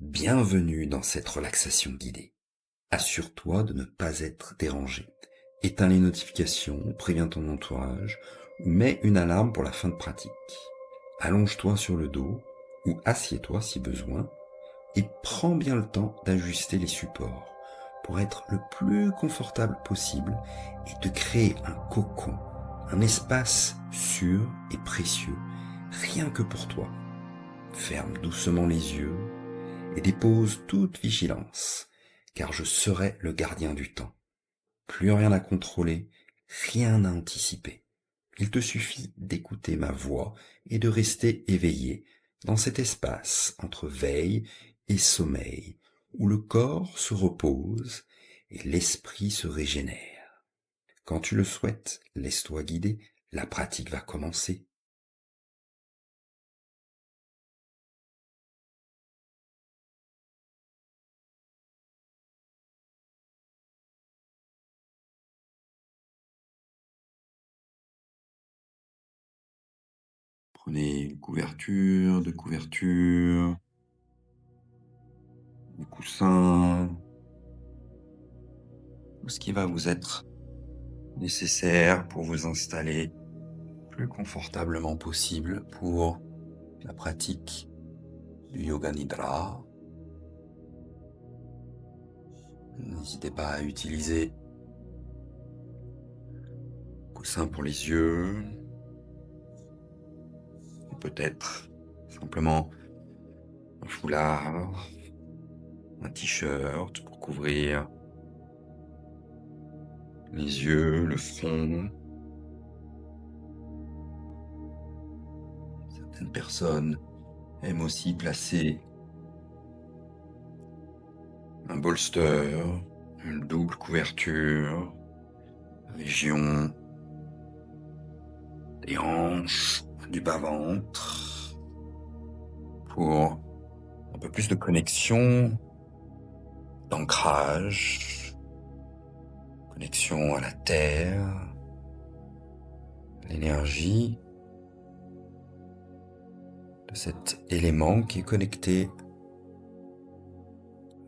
Bienvenue dans cette relaxation guidée. Assure-toi de ne pas être dérangé. Éteins les notifications, préviens ton entourage ou mets une alarme pour la fin de pratique. Allonge-toi sur le dos ou assieds-toi si besoin et prends bien le temps d'ajuster les supports pour être le plus confortable possible et de créer un cocon, un espace sûr et précieux, rien que pour toi. Ferme doucement les yeux et dépose toute vigilance, car je serai le gardien du temps. Plus rien à contrôler, rien à anticiper. Il te suffit d'écouter ma voix et de rester éveillé dans cet espace entre veille et sommeil, où le corps se repose et l'esprit se régénère. Quand tu le souhaites, laisse-toi guider, la pratique va commencer. Prenez une couverture, deux couvertures, des coussins, tout ce qui va vous être nécessaire pour vous installer le plus confortablement possible pour la pratique du Yoga Nidra. N'hésitez pas à utiliser un coussin pour les yeux, ou peut-être simplement un foulard, un t-shirt pour couvrir les yeux, le front. Certaines personnes aiment aussi placer un bolster, une double couverture, région des hanches, du bas-ventre, pour un peu plus de connexion, d'ancrage, connexion à la terre, l'énergie de cet élément qui est connecté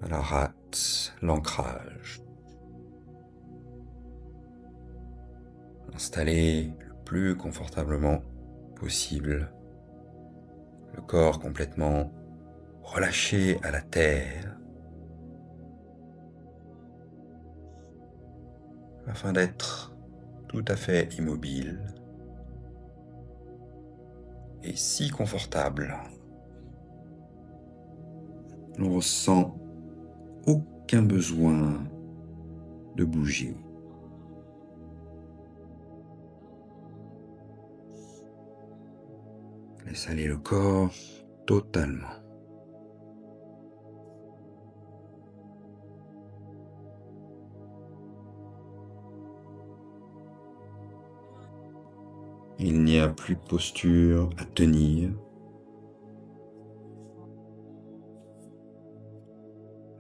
à la rate, l'ancrage. Installez le plus confortablement possible, le corps complètement relâché à la terre, afin d'être tout à fait immobile et si confortable. On ne ressent aucun besoin de bouger. Laisse aller le corps totalement. Il n'y a plus de posture à tenir,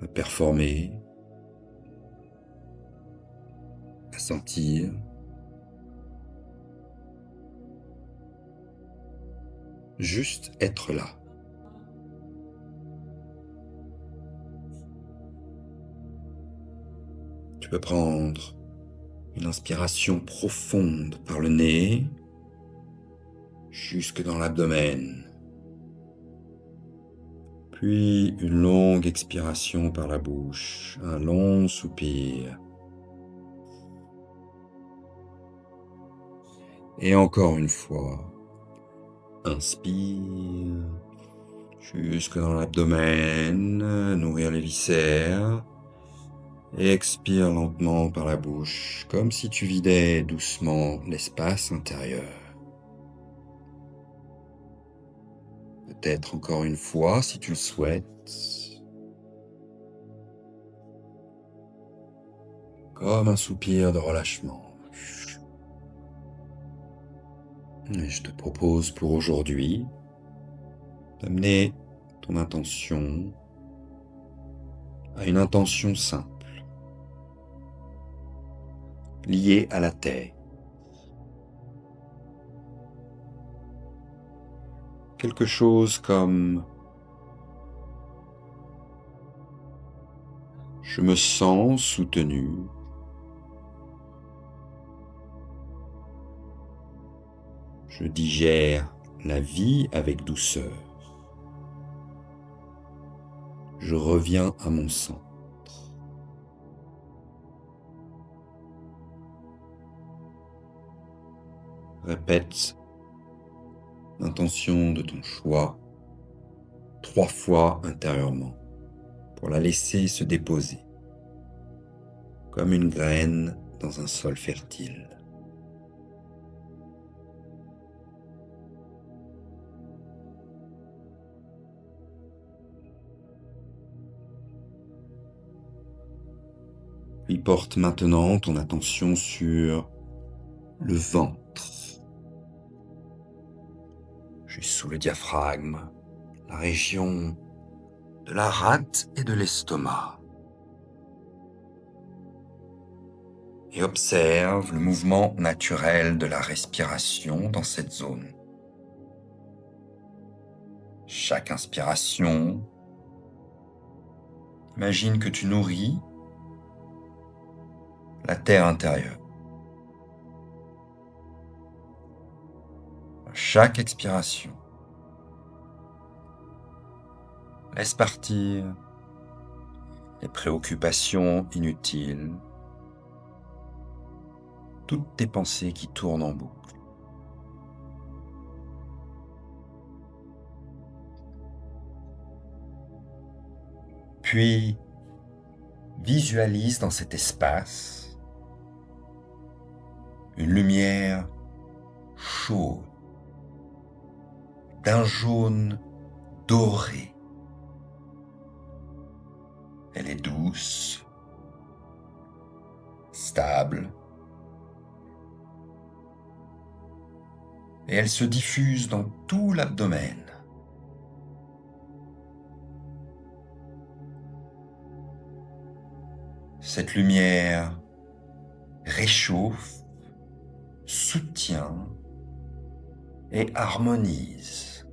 à performer, à sentir. Juste être là. Tu peux prendre une inspiration profonde par le nez, jusque dans l'abdomen. Puis une longue expiration par la bouche, un long soupir. Et encore une fois, inspire, jusque dans l'abdomen, nourrir les viscères. Et expire lentement par la bouche, comme si tu vidais doucement l'espace intérieur. Peut-être encore une fois, si tu le souhaites. Comme un soupir de relâchement. Et je te propose pour aujourd'hui d'amener ton intention à une intention simple, liée à la terre. Quelque chose comme Je me sens soutenu. Je digère la vie avec douceur. Je reviens à mon centre. Répète l'intention de ton choix 3 fois intérieurement pour la laisser se déposer comme une graine dans un sol fertile. Puis porte maintenant ton attention sur le ventre, juste sous le diaphragme, la région de la rate et de l'estomac. Et observe le mouvement naturel de la respiration dans cette zone. Chaque inspiration, imagine que tu nourris la terre intérieure. À chaque expiration, laisse partir les préoccupations inutiles, toutes tes pensées qui tournent en boucle. Puis, visualise dans cet espace une lumière chaude, d'un jaune doré. Elle est douce, stable, et elle se diffuse dans tout l'abdomen. Cette lumière réchauffe, soutient et harmonise.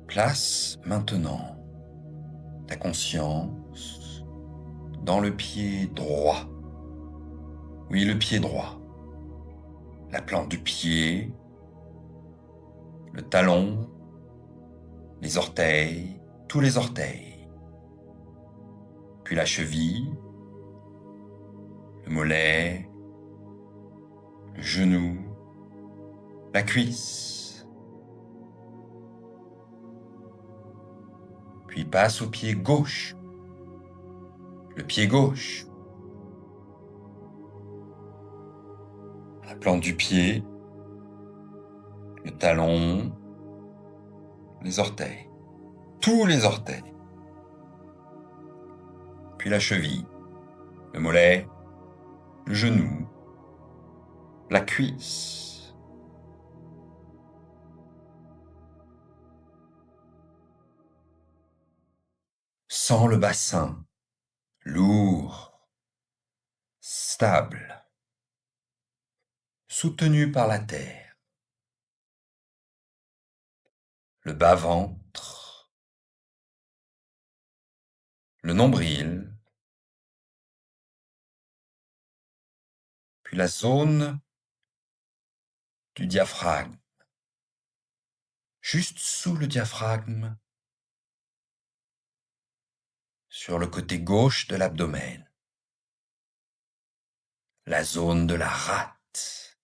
Place maintenant ta conscience dans le pied droit. Oui, le pied droit. La plante du pied, le talon, les orteils, tous les orteils. Puis la cheville, le mollet, le genou, la cuisse. Puis passe au pied gauche. Le pied gauche. La plante du pied, le talon, les orteils. Tous les orteils. Puis la cheville, le mollet, le genou, la cuisse. Sens le bassin, lourd, stable, soutenu par la terre. Le bas-ventre, le nombril, puis la zone du diaphragme. Juste sous le diaphragme, sur le côté gauche de l'abdomen. La zone de la rate.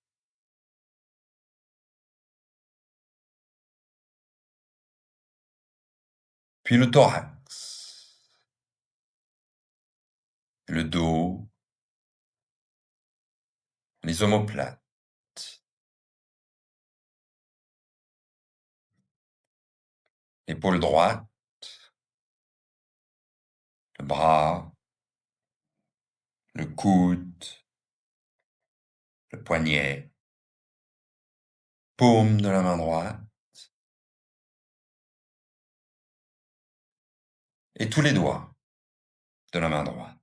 Puis le thorax, le dos, les omoplates, l'épaule droite, le bras, le coude, le poignet, paume de la main droite, et tous les doigts de la main droite.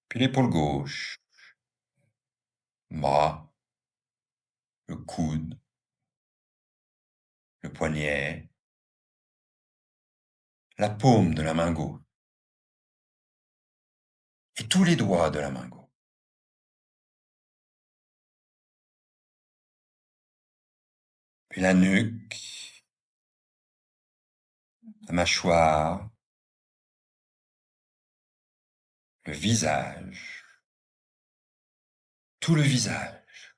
Puis l'épaule gauche, bras, le coude, le poignet, la paume de la main gauche et tous les doigts de la main gauche. Puis la nuque, la mâchoire, le visage, tout le visage,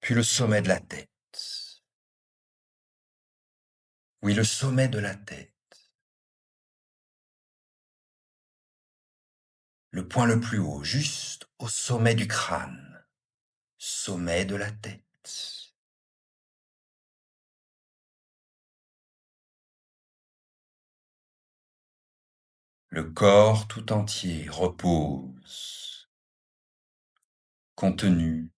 puis le sommet de la tête. Oui, le sommet de la tête. Le point le plus haut, juste au sommet du crâne. Sommet de la tête. Le corps tout entier repose, contenu,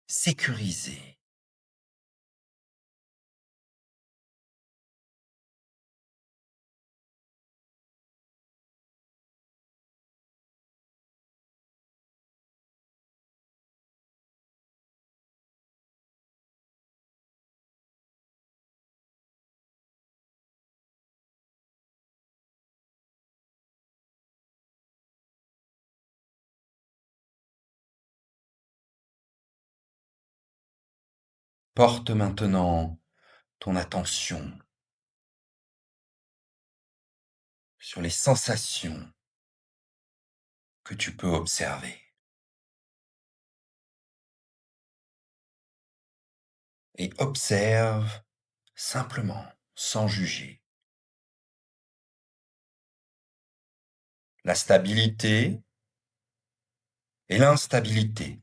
sécurisé. Porte maintenant ton attention sur les sensations que tu peux observer. Et observe simplement, sans juger. La stabilité et l'instabilité.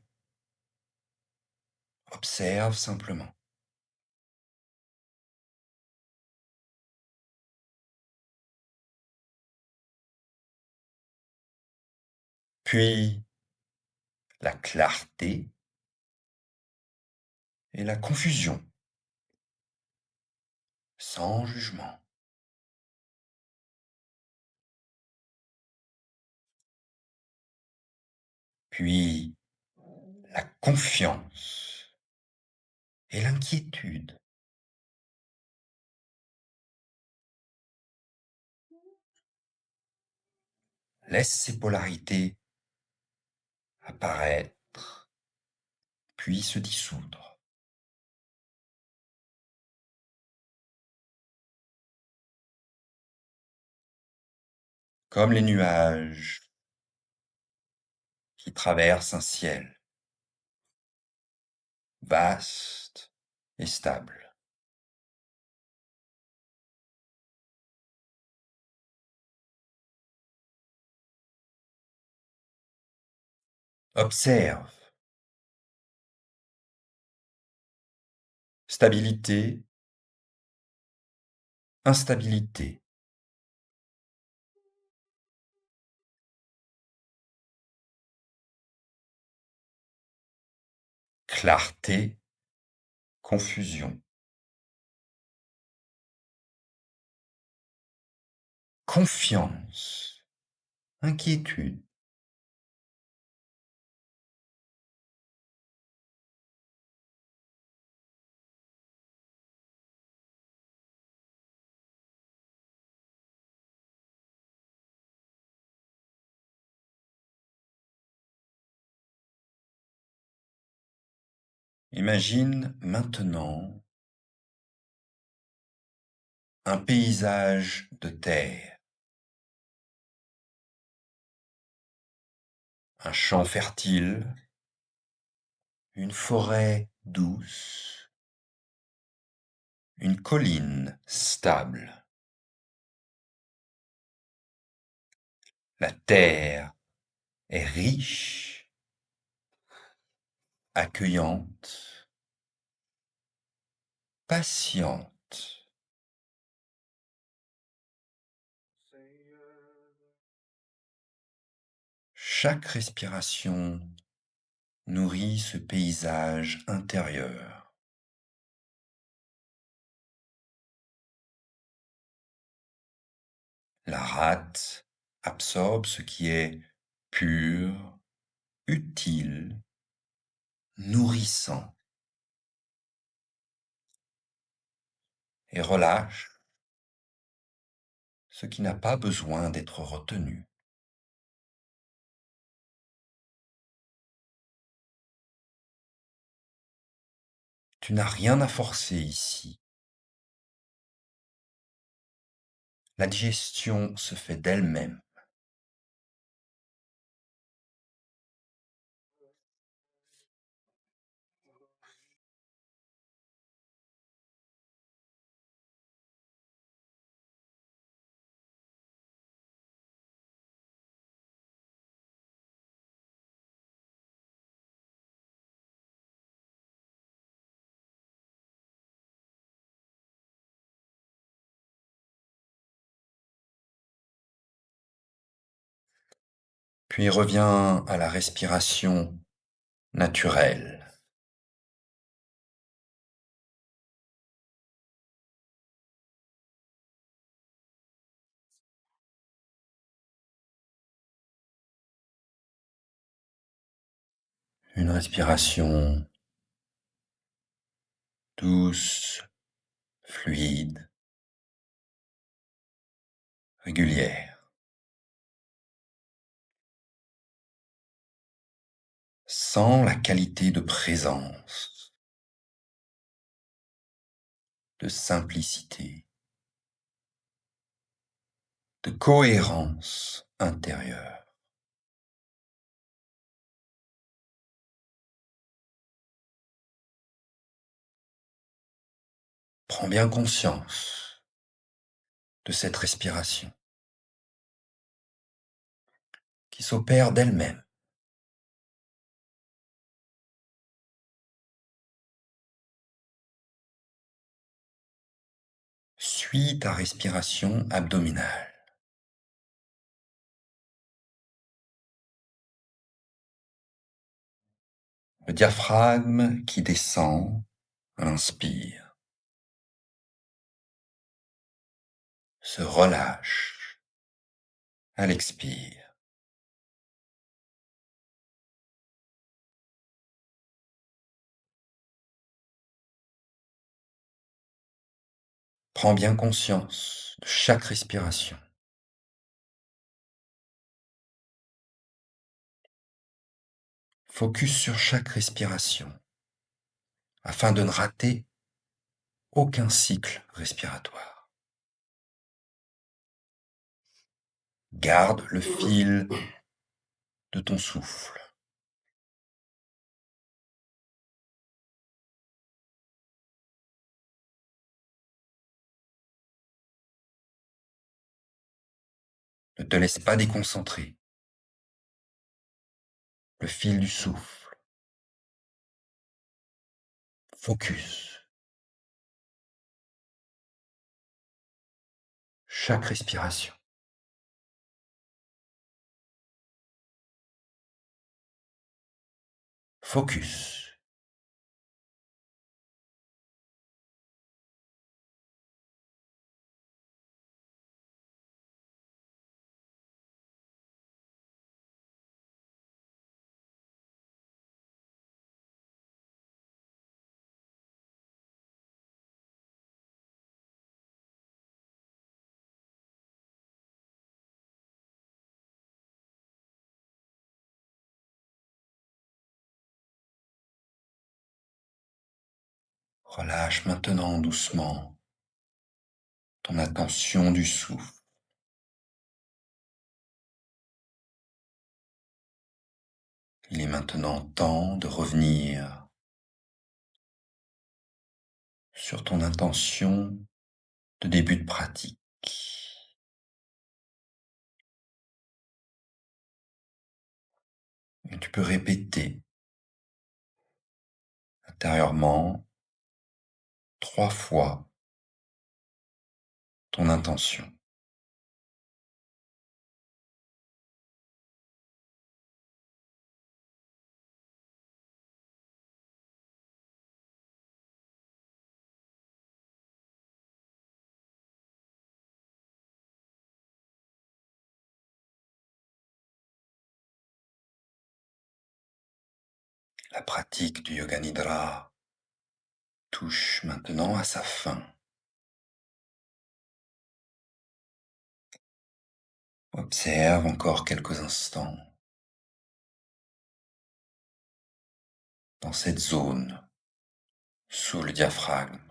Observe simplement. Puis la clarté et la confusion, sans jugement. Puis la confiance et l'inquiétude. Laisse ces polarités apparaître, puis se dissoudre. Comme les nuages qui traversent un ciel vaste et stable. Observe. Stabilité, instabilité. Clarté, confusion. Confiance, inquiétude. Imagine maintenant un paysage de terre, un champ fertile, une forêt douce, une colline stable. La terre est riche, accueillante, patiente. Chaque respiration nourrit ce paysage intérieur. La rate absorbe ce qui est pur, utile, nourrissant et relâche ce qui n'a pas besoin d'être retenu. Tu n'as rien à forcer ici. La digestion se fait d'elle-même. Puis reviens à la respiration naturelle. Une respiration douce, fluide, régulière. Sens la qualité de présence, de simplicité, de cohérence intérieure. Prends bien conscience de cette respiration qui s'opère d'elle-même. Suis ta respiration abdominale. Le diaphragme qui descend à l'inspire se relâche à l'expire. Prends bien conscience de chaque respiration. Focus sur chaque respiration afin de ne rater aucun cycle respiratoire. Garde le fil de ton souffle. Ne te laisse pas déconcentrer. Le fil du souffle. Focus. Chaque respiration. Focus. Relâche maintenant doucement ton attention du souffle. Il est maintenant temps de revenir sur ton intention de début de pratique. Et tu peux répéter intérieurement 3 fois ton intention. La pratique du Yoga Nidra touche maintenant à sa fin. Observe encore quelques instants dans cette zone sous le diaphragme.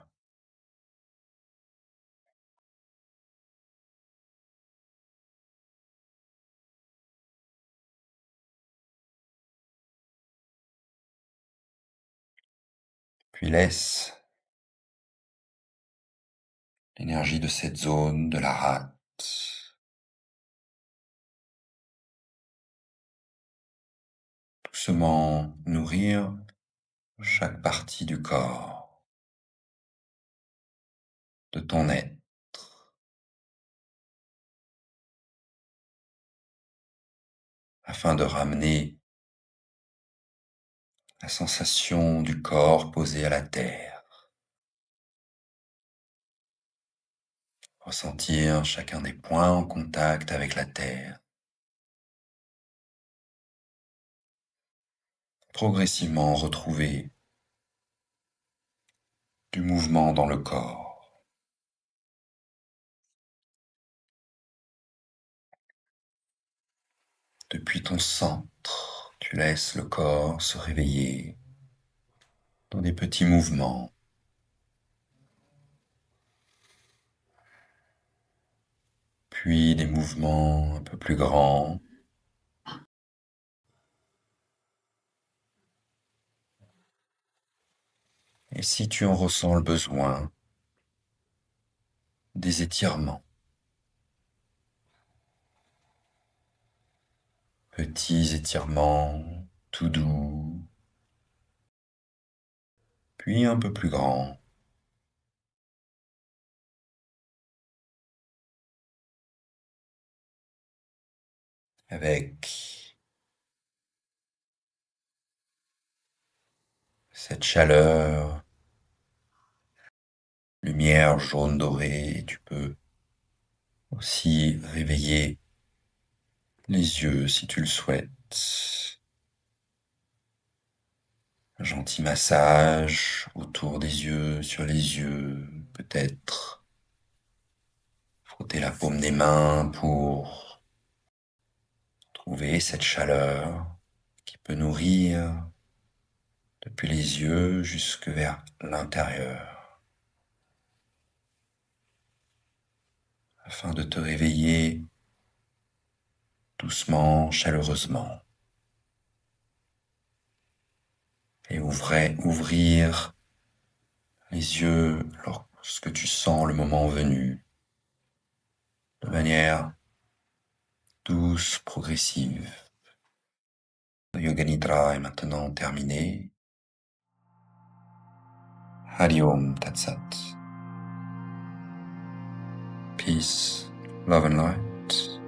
Puis laisse l'énergie de cette zone, de la rate, doucement nourrir chaque partie du corps, de ton être, afin de ramener la sensation du corps posé à la terre. Ressentir chacun des points en contact avec la terre. Progressivement retrouver du mouvement dans le corps. Depuis ton centre, tu laisses le corps se réveiller dans des petits mouvements. Puis des mouvements un peu plus grands. Et si tu en ressens le besoin, des étirements. Petits étirements tout doux, puis un peu plus grands. Avec cette chaleur, lumière jaune dorée, tu peux aussi réveiller les yeux si tu le souhaites. Un gentil massage autour des yeux, sur les yeux, peut-être frotter la paume des mains pour trouver cette chaleur qui peut nourrir depuis les yeux jusque vers l'intérieur, afin de te réveiller doucement, chaleureusement, et ouvrir les yeux lorsque tu sens le moment venu, de manière douce, progressive. Le Yoga Nidra est maintenant terminé. Hari Om Tat Sat. Peace, love and light.